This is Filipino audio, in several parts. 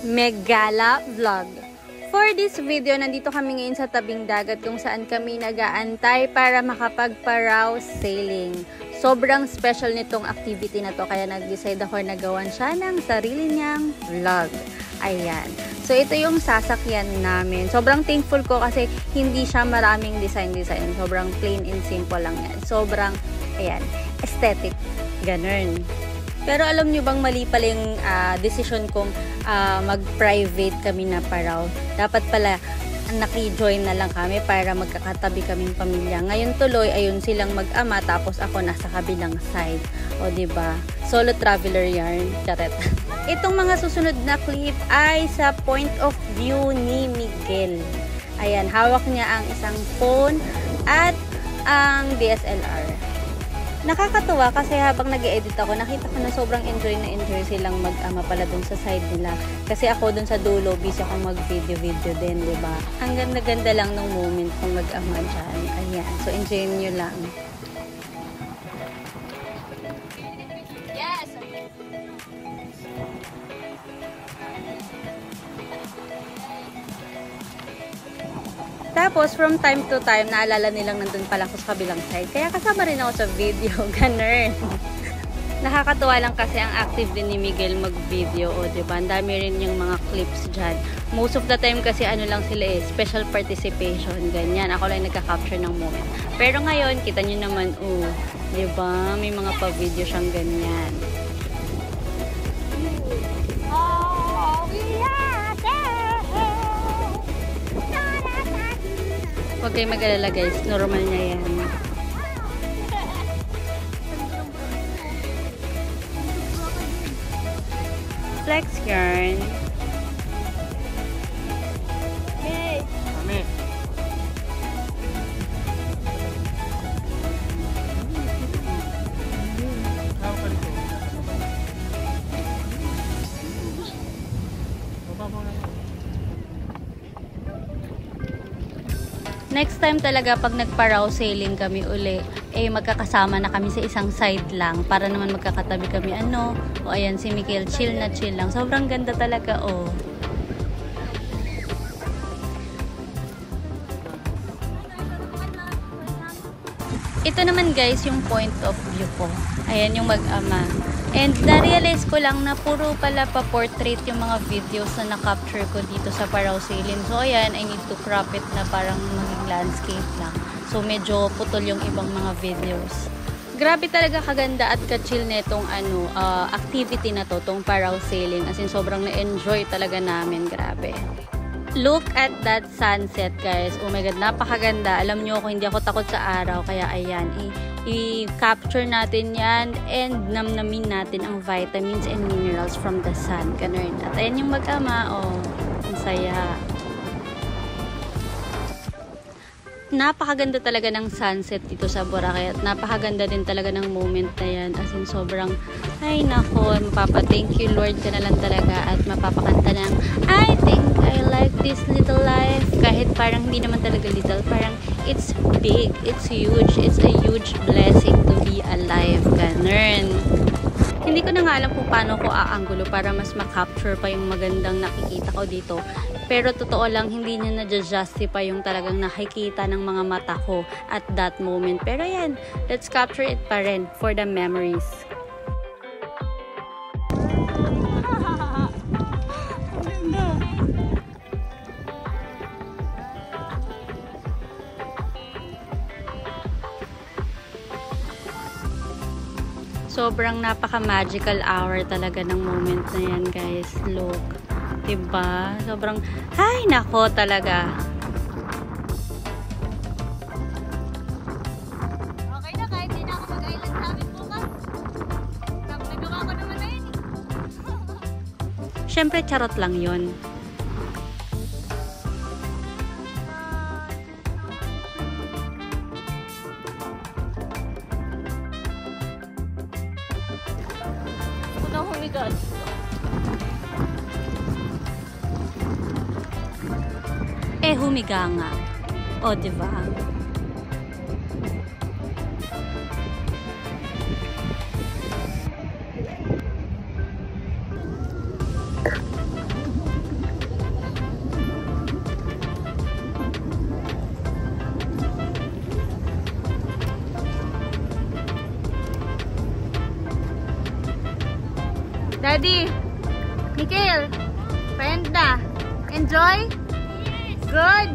Megala Vlog. For this video, nandito kami ngayon sa tabing dagat kung saan kami nag-aantay para makapag-paraw sailing. Sobrang special nitong activity na to kaya nag-decide ako na gawan siya ng sarili niyang vlog. Ayan. So, ito yung sasakyan namin. Sobrang thankful ko kasi hindi siya maraming design. Sobrang plain and simple lang yan. Sobrang, ayan, aesthetic. Ganun. Pero alam nyo bang mali pala yung decision kong mag-private kami na paraw. Dapat pala naki-join na lang kami para magkakatabi kaming pamilya. Ngayon tuloy, ayun silang mag-ama tapos ako nasa kabilang side. O diba? Solo traveler yarn. Charet. Itong mga susunod na clip ay sa point of view ni Miguel. Ayan, hawak niya ang isang phone at ang DSLR. Nakakatuwa kasi habang nag-edit ako, nakita ko na sobrang enjoy silang mag-ama pala dun sa side nila. Kasi ako dun sa dulo, busy akong mag-video din, di ba? Ang ganda-ganda lang ng moment kung mag-ama dyan. Ayan, so enjoy nyo lang. Yes! Tapos, from time to time, naalala nilang nandun pala ako sa kabilang side. Kaya kasama rin ako sa video. Ganun. Nakakatuwa lang kasi ang active din ni Miguel mag-video. O, diba? Ang dami rin yung mga clips dyan. Most of the time kasi ano lang sila special participation. Ganyan. Ako lang nagka-capture ng moment. Pero ngayon, kita nyo naman, diba? May mga pa-video siyang ganyan. Huwag kayo mag-alala guys, normal niya yan. Flex yarn. Yay! Kami. Next time talaga pag nagparaw sailing kami uli, magkakasama na kami sa isang side lang para naman magkakatabi kami. O ayan si Miguel, chill na chill lang. Sobrang ganda talaga, Ito naman guys yung point of view ko. Ayan yung mag-ama. And na-realize ko lang na puro pala pa-portrait yung mga videos na na-capture ko dito sa paraw sailing. So ayan, I need to crop it na parang maging landscape lang. So medyo putol yung ibang mga videos. Grabe talaga kaganda at ka-chill netong activity na to, tong paraw sailing. As in sobrang na-enjoy talaga namin. Grabe. Look at that sunset guys. Oh my god, napakaganda. Alam nyo ako, hindi ako takot sa araw. Kaya ayan, i-capture natin yan and namnamin natin ang vitamins and minerals from the sun. Ganun. At ayan yung mag-ama. Ang saya. Napakaganda talaga ng sunset dito sa Boracay at napakaganda din talaga ng moment na yan. As in sobrang, ay nako, mapapa-thank you Lord ka na lang talaga at mapapakanta ng I think I like this little life. Kahit parang hindi naman talaga little, parang it's big, it's huge, it's a huge blessing to be alive. Ganun. Hindi ko na nga alam kung paano ko aanggulo para mas makapture pa yung magandang nakikita ko dito. Pero totoo lang, hindi niya na-justify yung talagang nakikita ng mga mata ko at that moment. Pero yan, let's capture it pa rin for the memories. Sobrang napaka-magical hour talaga ng moment na yan guys. Look. Diba? Sobrang, ay nako talaga. Okay na, kahit di na ako mag-island sa amin bukas. Nagawa ko naman na yun. Siyempre, charot lang yun. Unang humigas. Humiga nga. O, diba? Ready? Mikhail, Brenda, enjoy? Good?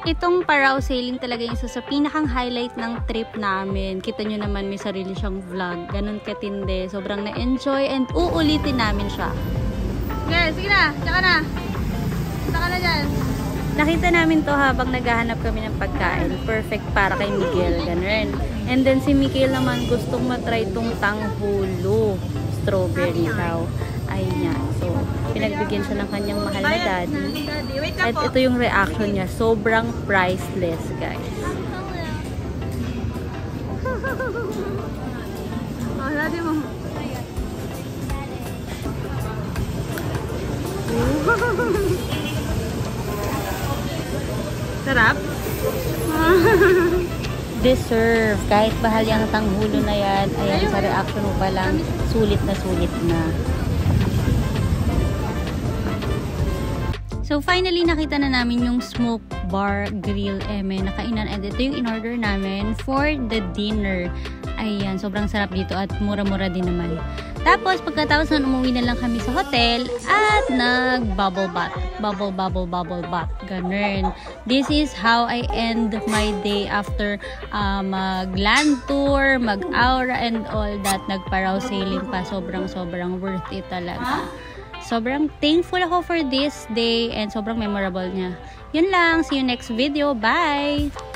Itong Parao sailing talaga yung isa sa pinakang highlight ng trip namin. Kita nyo naman may sarili siyang vlog. Ganun katindi. Sobrang na-enjoy and uulitin namin siya. Yes, sige na. Tsaka na. Tsaka na dyan. Nakita namin to habang naghahanap kami ng pagkain. Perfect para kay Miguel. Ganun. And then si Miguel naman gustong matry tong tanghulo. Strawberry daw. Ayun niya. So, pinagbigyan siya ng kanyang mahal na daddy. At ito yung reaction niya. Sobrang priceless, guys. Oh, daddy mo. Sarap? Deserve. Kahit bahal yung tanghulo na yan, ayan, sa reaction mo pa lang, sulit na sulit na. So finally, nakita na namin yung Smoke Bar Grill Eme na kainan. And ito yung in-order namin for the dinner. Ayan, sobrang sarap dito at mura-mura din naman. Tapos, pagkatapos na umuwi na lang kami sa hotel at nag-bubble bath. Bubble bath. Ganun. This is how I end my day after mag-land tour, mag-aura and all that. Nag-Parao sailing pa. Sobrang worth it talaga. Sobrang thankful ako for this day and sobrang memorable niya. Yun lang. See you next video. Bye!